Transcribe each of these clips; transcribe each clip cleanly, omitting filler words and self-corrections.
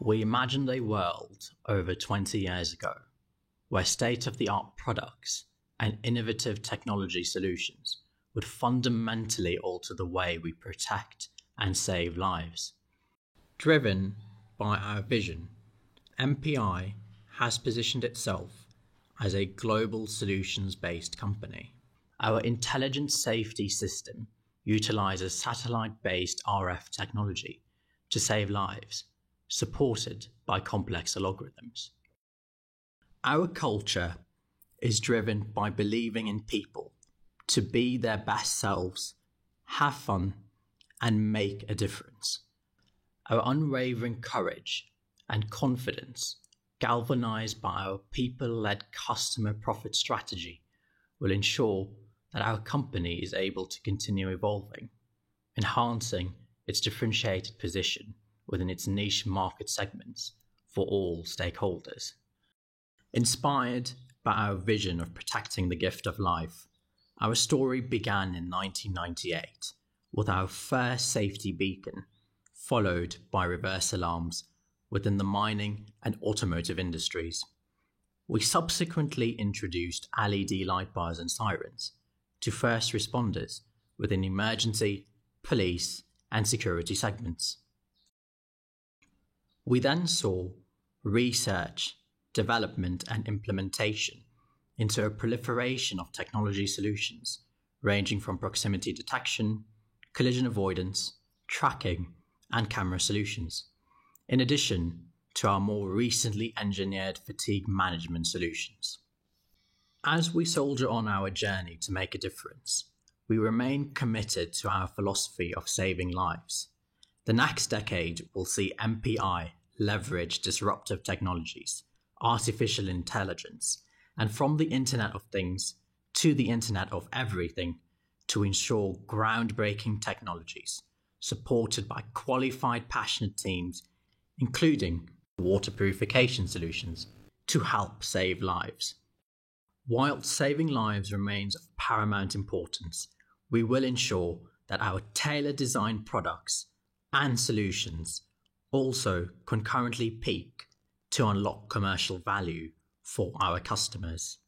We imagined a world over 20 years ago where state-of-the-art products and innovative technology solutions would fundamentally alter the way we protect and save lives. Driven by our vision, MPI has positioned itself as a global solutions-based company. Our intelligent safety system utilizes satellite-based RF technology to save lives, supported by complex algorithms. Our culture is driven by believing in people to be their best selves, have fun, and make a difference. Our unwavering courage and confidence, galvanized by our people-led customer profit strategy, will ensure that our company is able to continue evolving, enhancing its differentiated position within its niche market segments for all stakeholders. Inspired by our vision of protecting the gift of life, our story began in 1998 with our first safety beacon, followed by reverse alarms within the mining and automotive industries. We subsequently introduced LED light bars and sirens to first responders within emergency, police, and security segments. We then saw research, development, and implementation into a proliferation of technology solutions ranging from proximity detection, collision avoidance, tracking, and camera solutions, in addition to our more recently engineered fatigue management solutions. As we soldier on our journey to make a difference, we remain committed to our philosophy of saving lives. The next decade will see MPI leverage disruptive technologies, artificial intelligence, and from the Internet of Things to the Internet of Everything to ensure groundbreaking technologies supported by qualified, passionate teams, including water purification solutions, to help save lives. While saving lives remains of paramount importance, we will ensure that our tailored design products and solutions also concurrently peak to unlock commercial value for our customers.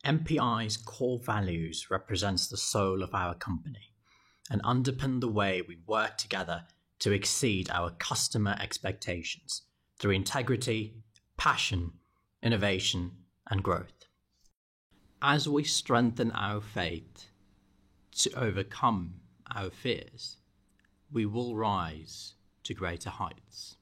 MPI's core values represents the soul of our company and underpin the way we work together to exceed our customer expectations through integrity, passion, innovation, and growth. As we strengthen our faith to overcome our fears, we will rise to greater heights.